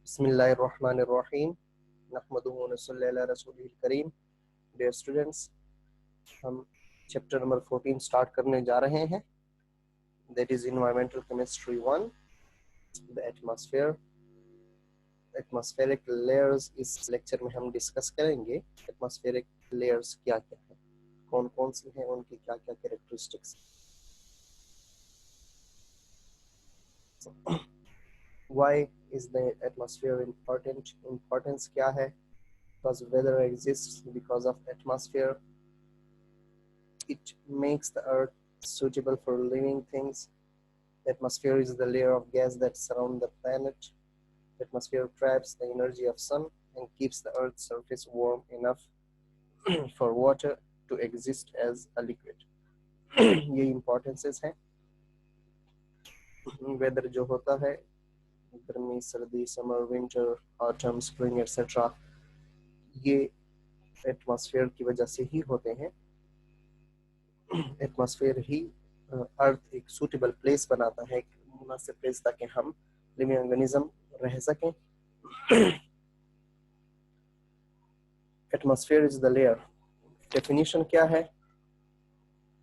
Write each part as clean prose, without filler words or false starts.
बिस्मिल्लाहिर्रहमानिर्रहीम नहमदुहु व नसल्ली अला रसूलिल करीम। डियर स्टूडेंट्स, हम चैप्टर नंबर 14 स्टार्ट करने जा रहे हैं, that is environmental chemistry 1, the atmosphere, atmospheric layers. इस लेक्चर में हम डिस्कस करेंगे एटमॉस्फेरिक लेयर्स क्या क्या है, कौन कौन सी हैं, उनकी क्या क्या characteristics. Why is the atmosphere important? Importance क्या है? Because weather exists because of atmosphere. It makes the earth suitable for living things. The atmosphere is the layer of gas that surround the planet. The atmosphere traps the energy of sun and keeps the earth's surface warm enough for water to exist as a liquid. ये importances हैं। Weather जो होता है, गर्मी, सर्दी, summer, winter, autumn, spring etcetera, ये atmosphere की वजह से ही होते हैं। एटमॉस्फेयर ही अर्थ एक सूटेबल प्लेस बनाता है, एक मुनासिब प्लेस, ताकि हम लिविंग ऑर्गेनिज्म रह सकें। Atmosphere is the layer. Definition क्या है?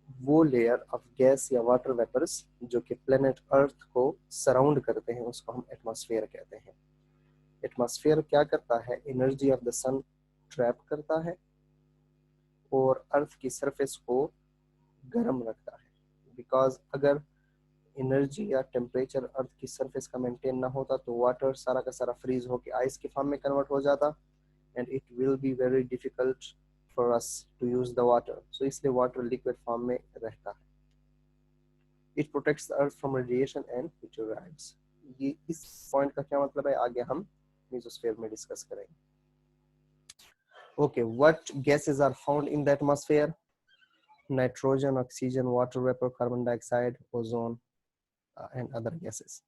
वो लेयर ऑफ गैस या वाटर वेपर्स जो कि प्लेनेट अर्थ को सराउंड करते हैं, उसको हम एटमॉस्फेयर कहते हैं। एटमॉस्फेयर क्या करता है? Energy of the sun trap करता है और अर्थ की सरफेस को गर्म रखता है। बिकॉज अगर एनर्जी या टेम्परेचर अर्थ की सरफेस का मेंटेन ना होता तो वाटर सारा का सारा फ्रीज होकर आइस के फॉर्म में कन्वर्ट हो जाता, and it will be very difficult for us to use the water. So इसलिए वाटर लिक्विड फॉर्म में रहता है। It protects the earth from radiation and meteorites. ये इस पॉइंट का क्या मतलब है, आगे हम मेसोस्फीयर में डिस्कस करेंगे। Okay, what gases are found in the atmosphere? Nitrogen, oxygen, water vapour, carbon dioxide, ozone and other gases.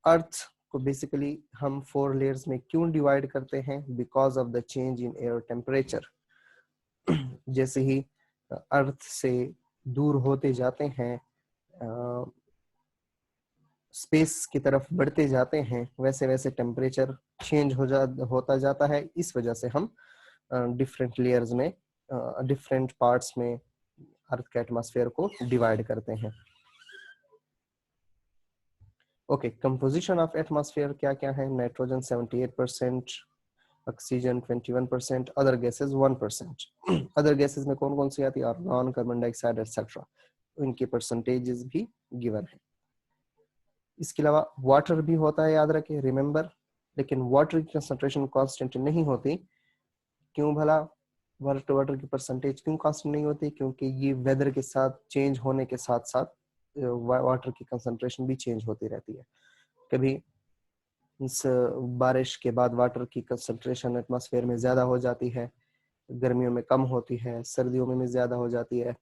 Earth को बेसिकली हम 4 लेयर्स में क्यों डिवाइड करते हैं? Because of the change in air temperature. जैसे ही अर्थ से दूर होते जाते हैं, स्पेस की तरफ बढ़ते जाते हैं, वैसे वैसे टेम्परेचर चेंज होता जाता है। इस वजह से हम डिफरेंट लेयर्स में, डिफरेंट पार्ट्स में अर्थ के एटमॉस्फेयर को डिवाइड करते हैं। ओके, कंपोजिशन ऑफ एटमॉस्फेयर क्या क्या है? Nitrogen 78%, oxygen 21%, other gases 1%। Other gases में कौन कौन सी आती है? Argon, carbon dioxide etcetera. इनके परसेंटेजेस भी गिवन है। इसके अलावा वाटर भी होता है, याद रखें, रिमेंबर। लेकिन वाटर की कंसंट्रेशन कांस्टेंट नहीं होती। क्यों भला? वाटर की परसेंटेज क्यों कांस्टेंट नहीं होती? क्योंकि ये वेदर के साथ चेंज होने के साथ साथ वाटर की कंसंट्रेशन भी चेंज होती रहती है। कभी इस बारिश के बाद वाटर की कंसंट्रेशन एटमॉस्फेयर में ज्यादा हो जाती है, गर्मियों में कम होती है, सर्दियों में ज्यादा हो जाती है,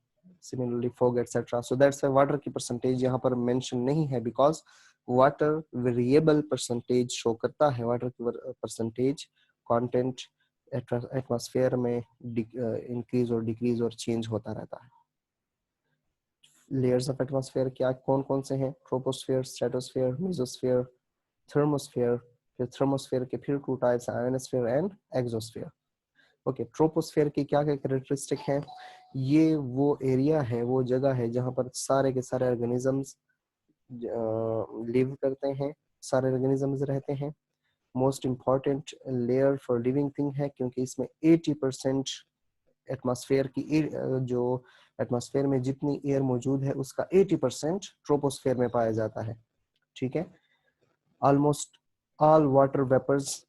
similarly fog etcetera. So that's why water की परसेंटेज यहाँ पर मेंशन नहीं है, because water variable percentage show करता है। वाटर की परसेंटेज कंटेंट एटमॉस्फेयर में इंक्रीज और डिक्रीज और चेंज होता रहता है। लेयर्स ऑफ एटमॉस्फेयर क्या कौन कौन से हैं? Troposphere, stratosphere, mesosphere, thermosphere. फिर थर्मोस्फेयर के फिर 2 types, ionosphere and exosphere. Okay, troposphere की क्या क्या कैरेक्टरिस्टिक है? ये वो एरिया है, वो जगह है जहां पर सारे के सारे ऑर्गेनिजम्स लिव करते हैं, सारे ऑर्गेनिजम्स रहते हैं। Most important layer for living thing है, क्योंकि इसमें 80% एटमॉस्फेयर की जो एटमॉस्फेयर में जितनी एयर मौजूद है उसका 80% ट्रोपोस्फेयर में पाया जाता है। ठीक है, almost all water vapours,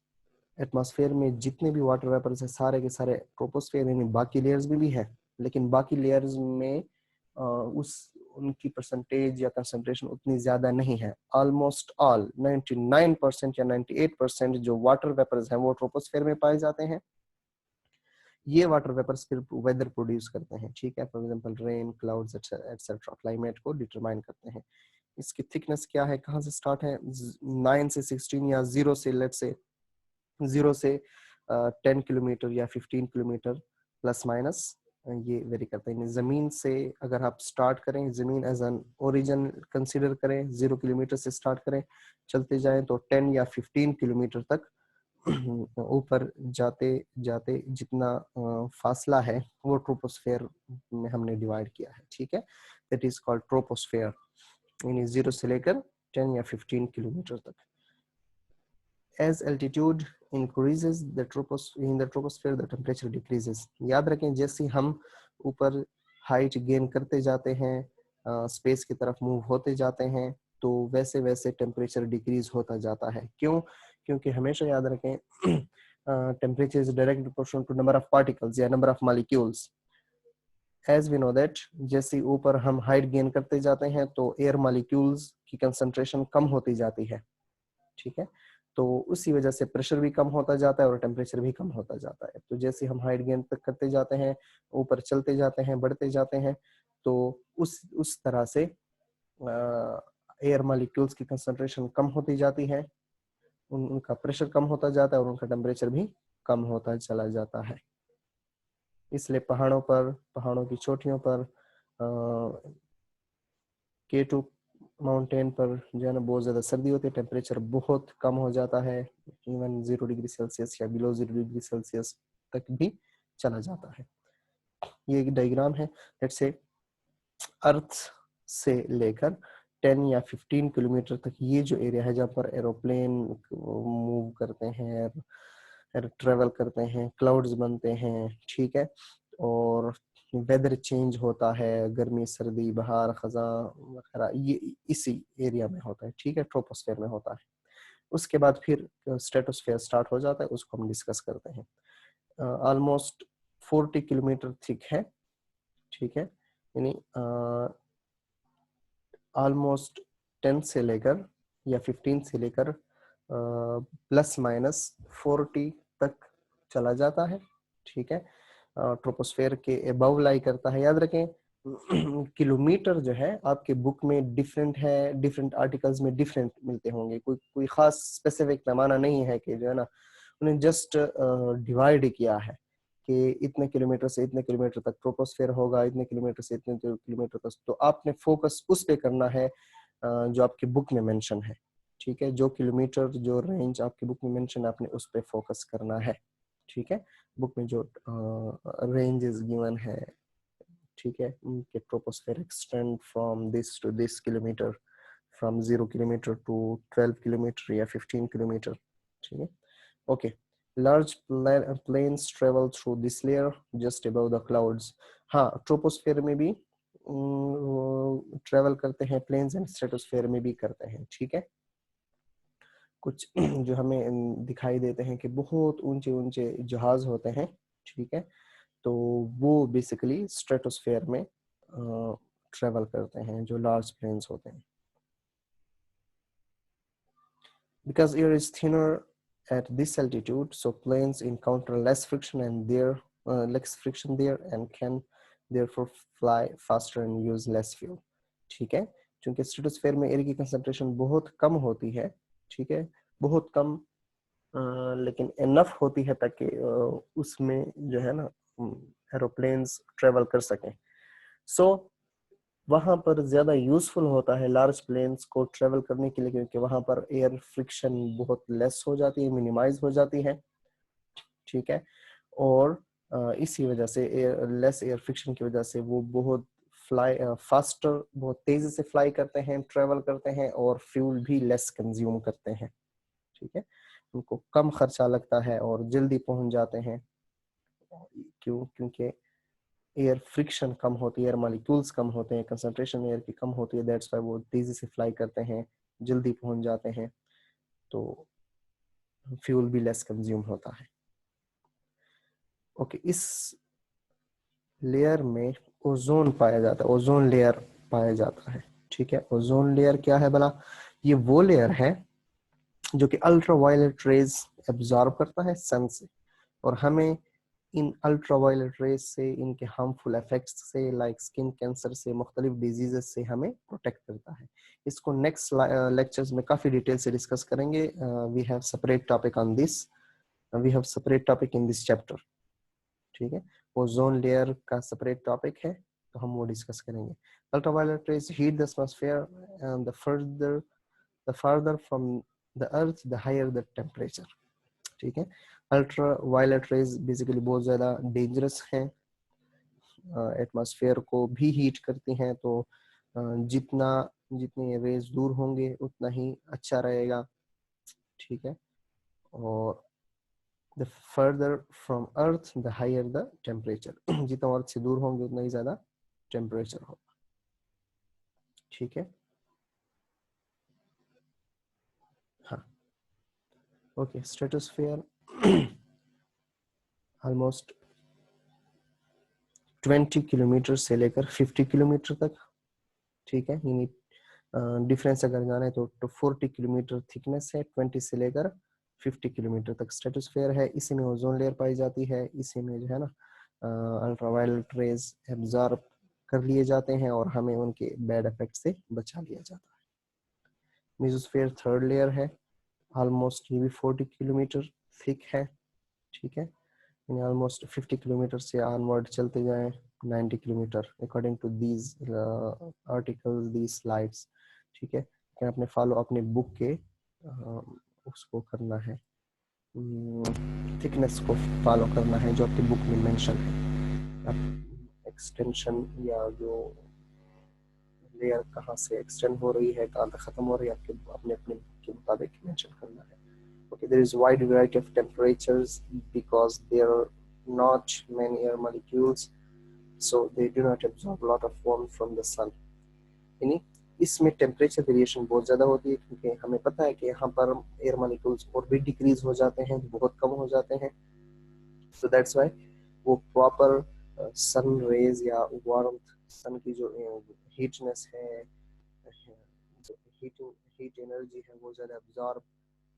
atmosphere में जितने भी वाटर वेपर्स है सारे के सारे ट्रोपोस्फेयर, यानी बाकी लेयर्स में भी है, लेकिन बाकी लेयर्स में उनकी परसेंटेज या कंसंट्रेशन उतनी ज्यादा नहीं है। ऑलमोस्ट ऑल 99% या 98% जो वाटर वेपर्स हैं वो ट्रोपोस्फेयर में पाए जाते हैं। ये वाटर वेपर्स फिर वेदर प्रोड्यूस करते हैं। ठीक है, for example rain, clouds etcetera, climate को डिटरमाइन करते हैं। इसकी थिकनेस क्या है, कहाँ से स्टार्ट है? 9 से 16 या 0 से लेट्स से 0 से 10 किलोमीटर या 15 किलोमीटर प्लस माइनस ये वेरी करता है। जमीन से अगर आप स्टार्ट करें, जमीन एज एन ओरिजिन कंसीडर करें, 0 किलोमीटर से स्टार्ट करें, चलते जाएं तो 10 या 15 किलोमीटर तक ऊपर जाते जाते जितना फासला है वो ट्रोपोस्फेयर में हमने डिवाइड किया है, ठीक है। दैट इज कॉल्ड ट्रोपोस्फेयर, यानी 0 से लेकर 10 या 15 किलोमीटर तक। As altitude increases the in the troposphere, the temperature decreases. याद रखें, जैसे हम ऊपर हाइट गेन करते जाते हैं, स्पेस की तरफ मूव होते जाते हैं, तो वैसे वैसे टेम्परेचर डिक्रीज होता जाता है। क्यों? क्योंकि हमेशा याद रखें temperature is direct proportional to number of particles या number of molecules. As we know that, जैसे ऊपर हम हाइट गेन करते जाते हैं तो एयर मॉलिक्यूल्स की कंसंट्रेशन कम होती जाती है, ठीक है। तो उसी वजह से प्रेशर भी कम होता जाता है और टेम्परेचर भी कम होता जाता है। तो जैसे हम हाइट गेन तक करते जाते हैं, ऊपर चलते जाते हैं, बढ़ते जाते हैं, तो उस तरह से एयर मॉलिक्यूल्स की कंसंट्रेशन कम होती जाती है, उनका प्रेशर कम होता जाता है और उनका टेम्परेचर भी कम होता चला जाता है। इसलिए पहाड़ों की चोटियों पर, K2 माउंटेन पर जो है ना बहुत ज्यादा सर्दी होती है, टेम्परेचर बहुत कम हो जाता है, इवन 0 डिग्री सेल्सियस या बिलो 0 डिग्री सेल्सियस तक भी चला जाता है। ये एक डायग्राम है। लेट्स से अर्थ से लेकर 10 या 15 किलोमीटर तक ये जो एरिया है जहाँ पर एरोप्लेन मूव करते हैं, ट्रेवल करते हैं, क्लाउड्स बनते हैं, ठीक है, और वेदर चेंज होता है, गर्मी सर्दी बहार खज़ां वगैरह, ये इसी एरिया में होता है, ठीक है, ट्रोपोस्फेयर में होता है। उसके बाद फिर स्ट्रेटोस्फेयर स्टार्ट हो जाता है, उसको हम डिस्कस करते हैं। ऑलमोस्ट 40 किलोमीटर थिक है, ठीक है, यानी ऑलमोस्ट 10 से लेकर या 15 से लेकर प्लस माइनस 40 तक चला जाता है, ठीक है। ट्रोपोस्फेयर के अबव लाई करता है। याद रखें किलोमीटर जो है आपके बुक में डिफरेंट है, डिफरेंट आर्टिकल्स में डिफरेंट मिलते होंगे, कोई खास स्पेसिफिक पैमाना नहीं है कि जो है ना उन्हें जस्ट डिवाइड किया है कि इतने किलोमीटर से इतने किलोमीटर तक ट्रोपोस्फेयर होगा, इतने किलोमीटर से इतने किलोमीटर तक। तो आपने फोकस उस पे करना है जो आपकी बुक में मेंशन है, ठीक है। जो किलोमीटर, जो रेंज आपकी बुक में मेंशन है, आपने उस पे फोकस करना है, ठीक है। बुक में जो रेंजेस गिवन है, ठीक है, कि troposphere extend from this to this kilometre, from 0 kilometre to 12 kilometre या 15 किलोमीटर, ठीक है। Okay, large planes travel through this layer just above the clouds. हाँ, ट्रोपोस्फेयर में भी ट्रेवल करते हैं प्लेन्स, एंड स्ट्रेटोस्फेयर में भी करते हैं, ठीक है। कुछ जो हमें दिखाई देते हैं कि बहुत ऊंचे ऊंचे जहाज होते हैं, ठीक है, तो वो बेसिकली स्ट्रेटोस्फेयर में ट्रेवल करते हैं, जो लार्ज प्लेन्स होते हैं। Because air is thinner at this altitude, so planes encounter less friction there and can therefore fly faster and use less fuel, ठीक है। क्योंकि स्ट्रेटोस्फेयर में एयर की कंसंट्रेशन बहुत कम होती है, ठीक है, बहुत कम, लेकिन इनफ होती है ताकि उसमें जो है ना एरोप्लेन्स ट्रेवल कर सकें। सो वहां पर ज्यादा यूजफुल होता है लार्ज प्लेन्स को ट्रेवल करने के लिए, क्योंकि वहां पर एयर फ्रिक्शन बहुत लेस हो जाती है, मिनिमाइज हो जाती है, ठीक है। और इसी वजह से लेस एयर फ्रिक्शन की वजह से वो बहुत फास्टर, बहुत तेजी से फ्लाई करते हैं, ट्रेवल करते हैं, और फ्यूल भी लेस कंज्यूम करते हैं, ठीक है। उनको कम खर्चा लगता है और जल्दी पहुंच जाते हैं। क्योंकि एयर फ्रिक्शन कम होती है, एयर मॉलिक्यूल्स कम होते हैं, कंसंट्रेशन एयर की कम होती है, दैट्स व्हाई वो तेजी से फ्लाई करते हैं, जल्दी पहुंच जाते हैं, तो फ्यूल भी लेस कंज्यूम होता है। ओके, इस लेयर में ओजोन पाया जाता है, ओजोन लेयर पाया जाता है, ठीक है। ओजोन लेयर क्या है भला? ये वो लेयर है जो कि अल्ट्रावायलेट रेज एब्जॉर्ब करता है सन से, और हमें इन अल्ट्रावायलेट रेज से, इनके हार्मफुल इफेक्ट्स से, लाइक स्किन कैंसर से, मुख्तलिफ डिजीजेस से हमें प्रोटेक्ट करता है। इसको नेक्स्ट लेक्चर्स में काफी डिटेल से डिस्कस करेंगे। We have separate topic on this, we have separate topic in this chapter, ठीक है। ओजोन लेयर का सेपरेट टॉपिक है, तो हम वो डिस्कस करेंगे। Ultraviolet rays heat the atmosphere and the further from the earth the higher the temperature. ठीक है, अल्ट्रा वायलेट रेज बेसिकली बहुत ज़्यादा डेंजरस हैं, एटमॉस्फेयर को भी हीट करती हैं, तो जितने रेज दूर होंगे उतना ही अच्छा रहेगा। ठीक है, और the further from earth the higher the temperature जितना अर्थ से दूर होंगे उतना ही ज़्यादा टेम्परेचर होगा। ठीक है, हाँ, ओके। स्ट्रेटोस्फेयर ऑलमोस्ट 20 किलोमीटर से लेकर 50 किलोमीटर तक। ठीक है, यानी डिफरेंस अगर जाना है तो 40 किलोमीटर थिकनेस है, 20 से लेकर 50 किलोमीटर तक स्ट्रेटोस्फेयर है। इसी में ओजोन लेयर पाई जाती है, इसी में जो है ना अल्ट्रावायलेट रेज एब्जॉर्ब कर लिए जाते हैं और हमें उनके बैड इफेक्ट से बचा लिया जाता है। मेसोस्फेयर थर्ड लेयर है, ऑलमोस्ट ये भी 40 किलोमीटर थिक है। ठीक है, यानी ऑलमोस्ट 50 किलोमीटर से ऑनवर्ड चलते जाएं 90 kilometre according to these articles, these slides. ठीक है, कि आपने फॉलो अपने बुक के उसको करना है, थिकनेस को फॉलो करना है जो आपकी बुक में मेंशन है। आप एक्सटेंशन या जो लेयर कहाँ से एक्सटेंड हो रही है, कहाँ तक खत्म हो रही है, आपके अपने अपने के मुताबिक मेंशन करना है। Okay, there is wide variety of temperatures because there are not many air molecules, so they do not absorb a lot of warmth from the sun. यानी इसमें टेम्परेचर वेरिएशन बहुत ज़्यादा होती है, क्योंकि हमें पता है कि यहाँ पर एयर मॉलिक्यूल्स और भी डिक्रीज हो जाते हैं, बहुत कम हो जाते हैं। सो दैट्स वाई वो प्रॉपर सन रेज या वार्मथ, सन की जो हीटनेस है, जो हीट एनर्जी है, वो ज़्यादा एब्जॉर्ब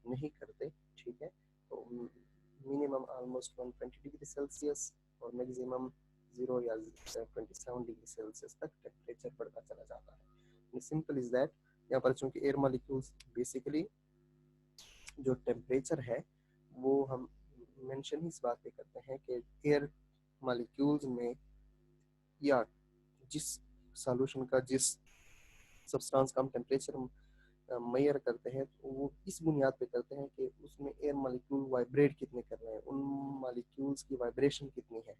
नहीं करते। ठीक है, तो मिनिमम ऑलमोस्ट 120 डिग्री सेल्सियस और मैक्सिमम 0 या 27 डिग्री सेल्सियस तक टेम्परेचर बढ़ता चला जाता है। सिंपल इज दैट, यहाँ पर चूंकि एयर मॉलिक्यूल्स बेसिकली जो टेम्परेचर है वो हम मेंशन इस बात पे करते हैं कि एयर मॉलिक्यूल्स में या जिस सॉल्यूशन का जिस सब्सटेंस का हम टेम्परेचर मेजर करते हैं, तो वो इस बुनियाद पे करते हैं कि उसमें एयर मॉलिक्यूल वाइब्रेट कितने कर रहे हैं, उन मॉलिक्यूल्स की वाइब्रेशन कितनी है,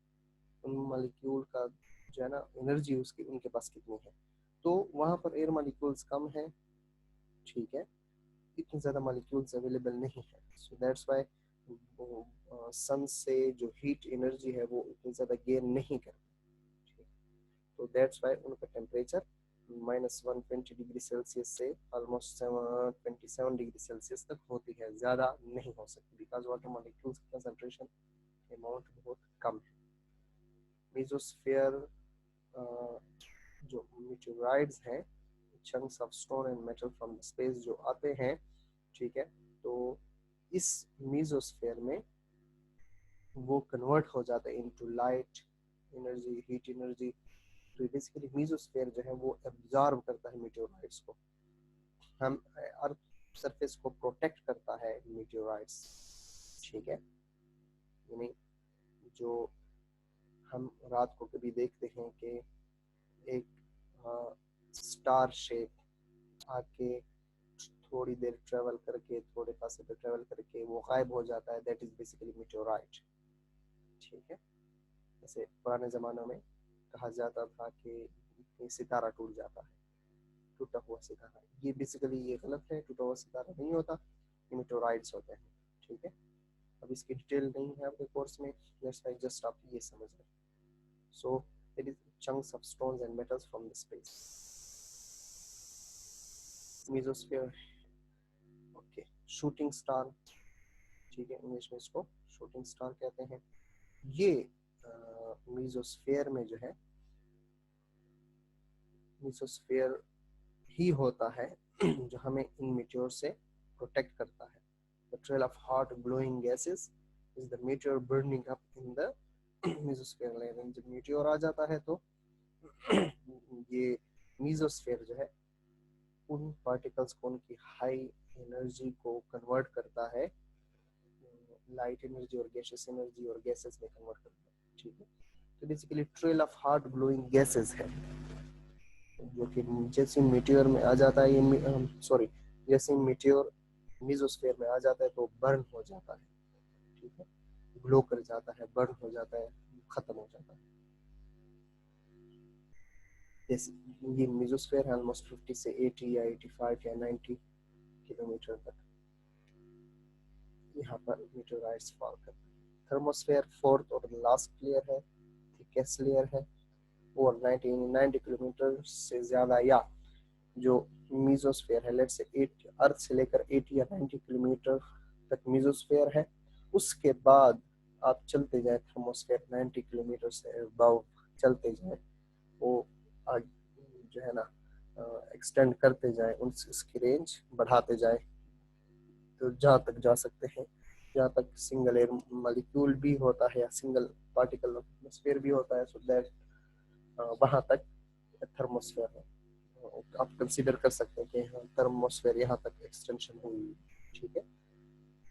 उन मॉलिक्यूल का जो है ना एनर्जी उसकी उनके पास कितनी है। तो वहाँ पर एयर मॉलिक्यूल्स कम है। ठीक है, इतने ज़्यादा मॉलिक्यूल्स अवेलेबल नहीं है, सो दैट्स वाई सन से जो हीट एनर्जी है वो इतनी ज़्यादा गेन नहीं करती। तो दैट्स वाई उनका टेम्परेचर -120 डिग्री सेल्सियस से ऑलमोस्ट 27 डिग्री सेल्सियस तक होती है, ज़्यादा नहीं हो सकती, बिकॉज वाटर मॉलिक्यूल्स की कंसंट्रेशन अमाउंट बहुत कम है। मेसोस्फेयर जो मीटेराइड्स हैं, chunks of stone and metal from the space जो आते हैं, ठीक है, तो इस मेसोस्फेयर में वो कन्वर्ट हो जाते हैं into light energy, heat energy. तो बेसिकली मेसोस्फेयर जो है वो एब्जॉर्ब करता है मीटेराइड्स को, हम अर्थ सरफेस को प्रोटेक्ट करता है मीटेराइड्स। ठीक है, यानी जो हम रात को कभी देखते हैं कि एक स्टार शेप आके थोड़ी देर ट्रेवल करके, थोड़े फासले पे ट्रेवल करके वो गायब हो जाता है, दैट इज बेसिकली मीटेराइट। ठीक है, जैसे पुराने ज़मानों में कहा जाता था कि सितारा टूट जाता है, टूटा हुआ सितारा, ये बेसिकली ये गलत है, टूटा हुआ सितारा नहीं होता, ये मीटेराइट्स होते हैं। ठीक है, अब इसकी डिटेल नहीं है आपके कोर्स में, जस्ट आप ये समझ लें। So it is chunks of stones and metals from the space, mesosphere. Okay, shooting star, ठीक है, इंग्लिश में इसको शूटिंग स्टार कहते हैं। ये मेसोस्फीयर में जो है, मेसोस्फीयर ही होता है जो हमें इन मीटियोर से प्रोटेक्ट करता है। The trail of hot glowing gases is the meteor burning up in the mesosphere layer। जब मीटियोर आ जाता है तो ये मेसोस्फीयर जो है उन पार्टिकल्स को, उनकी हाई एनर्जी को कन्वर्ट करता है लाइट एनर्जी और गैसेस एनर्जी और गैसेस में कन्वर्ट करता है। ठीक है, तो basically trail of heart glowing gases है, जो कि जैसे मीटियोर में आ जाता है, ये सॉरी जैसे मीटियोर मीजोस्फीयर में आ जाता है तो बर्न हो जाता है, ठीक है, ग्लो कर जाता है, बर्न हो जाता है, खत्म हो जाता है। जैसे ये मीजोस्फीयर है ऑलमोस्ट 50 से 80 या 85 या 90 किलोमीटर तक, यहाँ पर मीटेराइट्स फॉल करते हैं। थर्मोस्फेयर फोर्थ और लास्ट लेयर है, थिकेस्ट लेयर है, और 90 किलोमीटर से ज्यादा, या जो मीजोस्फेयर है, लेट्स से 8 अर्थ से लेकर 80 या 90 किलोमीटर तक मीजोस्फेयर है। उसके बाद आप चलते जाए थर्मोस्फेयर 90 किलोमीटर से अबव चलते जाए, वो जो है ना एक्सटेंड करते जाए, उसकी रेंज बढ़ाते जाए, तो जहाँ तक जा सकते हैं, जहाँ तक सिंगल एयर मॉलिक्यूल भी होता है या सिंगल पार्टिकल एटमॉस्फेयर भी होता है, सो दैट वहाँ तक थर्मोस्फेयर है। आप कंसीडर कर सकते हैं कि हाँ थर्मोस्फेयर यहाँ तक एक्सटेंशन हुई, ठीक है।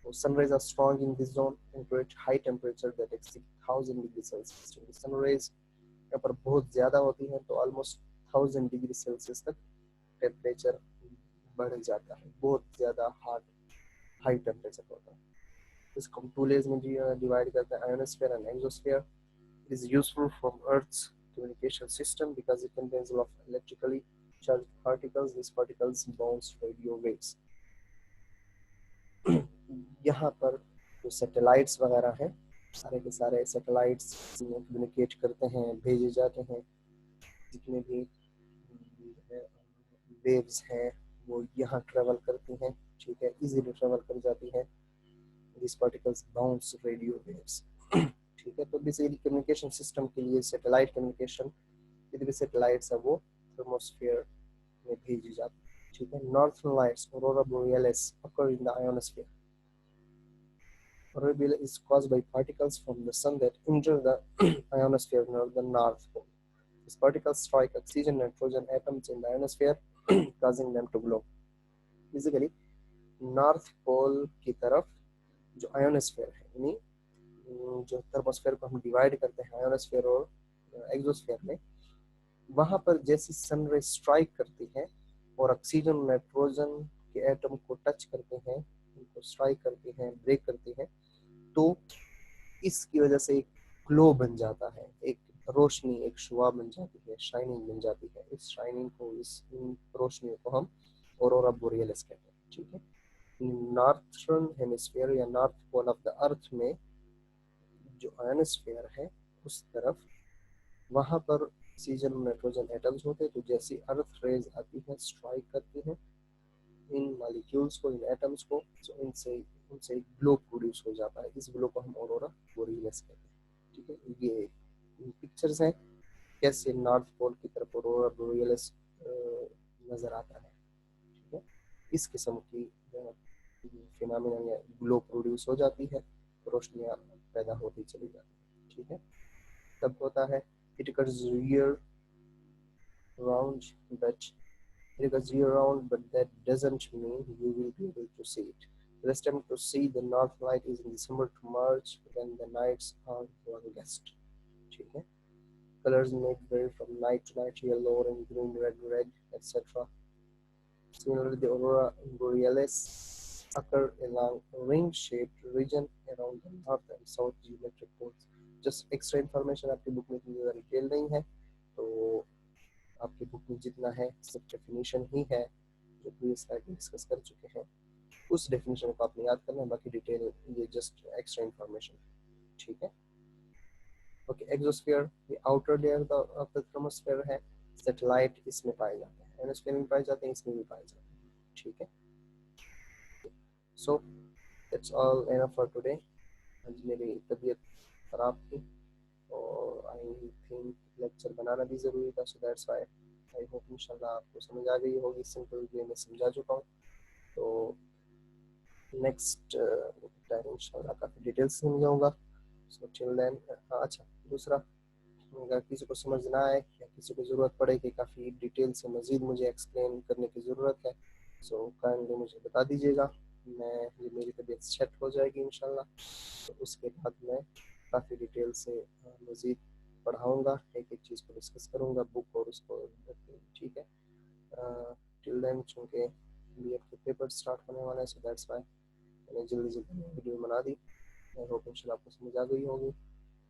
तो sunrise are strong in this zone and at high temperature that exceed 1000 degree Celsius. Sunrise यहाँ पर बहुत ज्यादा होती है, तो ऑलमोस्ट 1000 डिग्री सेल्सियस तक टेम्परेचर बढ़ जाता है, बहुत ज्यादा हाई टेम्परेचर होता है। इसको हम टू लेयर्स में डिवाइड करते हैं, ionosphere and exosphere. It is useful from Earth's communication system because it contains a lot of electrically charged particles. These particles bounce radio waves. यहाँ पर जो सैटेलाइट्स वगैरह हैं, सारे के सारे सैटेलाइट्स कम्युनिकेट करते हैं, भेजे जाते हैं, जितने भी वेव्स हैं वो यहाँ ट्रेवल करती हैं, ठीक है, इजीली ट्रेवल कर जाती हैं। These particles bounce radio waves. ठीक है, तो बेसिकली कम्युनिकेशन सिस्टम के लिए सैटेलाइट कम्युनिकेशन, जितने भी सैटेलाइट्स है वो थर्मोस्फेयर में भेजी जाती है, ठीक है। Northern lights aurora borealis occur in the ionosphere. Aurora borealis is caused by particles from the sun that enter the ionosphere near the north pole. These particles strike oxygen and nitrogen atoms in the ionosphere, causing them to glow. Basically, north pole की तरफ जो ionosphere है, यानी जो thermosphere को हम divide करते हैं आयोनोस्फेयर और एक्सोस्फेयर में, वहां पर जैसी सनराइज स्ट्राइक करती है और ऑक्सीजन नाइट्रोजन के एटम को टच करते हैं, उनको स्ट्राइक करती हैं, ब्रेक करती हैं, तो इसकी वजह से एक ग्लो बन जाता है, एक रोशनी, एक शुआ बन जाती है, शाइनिंग बन जाती है। इस शाइनिंग को, इस रोशनी को हम ऑरोरा बोरियलिस कहते हैं, ठीक है। नॉर्थर्न हेमिस्फीयर या north pole of the earth में जो आयोनोस्फीयर है उस तरफ, वहां पर ऑक्सीजन नाइट्रोजन एटम्स होते हैं, तो जैसी अर्थ रेज आती है, स्ट्राइक करती है इन मॉलिक्यूल्स को, इन एटम्स को, तो उनसे एक ग्लो प्रोड्यूस हो जाता है। इस ग्लो को हम ऑरोरा बोरियलिस कहते हैं, ठीक है। ये पिक्चर्स हैं कैसे नॉर्थ पोल की तरफ ऑरोरा बोरियलिस नजर आता है, ठीक है। इस किस्म की फिनोमेना या ग्लो प्रोड्यूस हो जाती है, रोशनियाँ पैदा होती चली जाती है, ठीक है। तब होता है it occurs year round, but that doesn't mean you will be able to see it. The best time to see the north light is in December to March when the nights are longest, ठीक है। Colors may vary from night to night, yellow, orange, green, red, etc. Similarly, the aurora borealis occur along ring-shaped region around the north and south geometric poles. Just extra information आपकी book में इतनी ज़्यादा detail नहीं है, तो आपकी book में जितना है सिर्फ डेफिनेशन ही है जो प्रीवियस स्लाइड में डिस्कस कर चुके हैं, उस डेफिनेशन को आपने याद करना है, बाकी डिटेल ये जस्ट एक्स्ट्रा इंफॉर्मेशन, ठीक है। ओके, एक्सोस्फीयर ये outer layer of the thermosphere है, सैटेलाइट इसमें पाए जाते हैं, एनोस्फीयर में पाए जाते हैं, इसमें भी पाए जाते हैं, ठीक है। So that's all enough for today. आज मेरी तबीयत खराब थी और आई थिंक लेक्चर बनाना भी ज़रूरी था, so that's why. I hope इंशाल्लाह आपको समझ आ गई होगी, सिंपल वे में समझा चुका हूँ। तो नेक्स्ट टाइम इंशाल्लाह काफ़ी डिटेल से समझाऊँगा। सो टिल देन, अच्छा दूसरा, अगर किसी को समझ ना आए या किसी को ज़रूरत पड़े कि काफ़ी डिटेल से मज़ीद मुझे एक्सप्लेन करने की ज़रूरत है, सो काइंडली मुझे बता दीजिएगा। मैं ये मेरी तबीयत सेट हो जाएगी इंशाल्लाह, तो उसके बाद मैं काफ़ी डिटेल से मज़ीद पढ़ाऊंगा, एक एक चीज़ को डिस्कस करूंगा, बुक और उसको, ठीक है। टिल देन चूँकि बीएड के पेपर स्टार्ट होने वाले हैं, सो दैट्स वाई मैंने जल्दी जल्दी वीडियो बना दी। आई होप इंशाल्लाह आपको समझ आ गई होगी,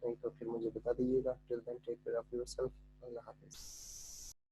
नहीं तो फिर मुझे बता दीजिएगा। Till then take care of yourself, अल्लाह हाफिज़।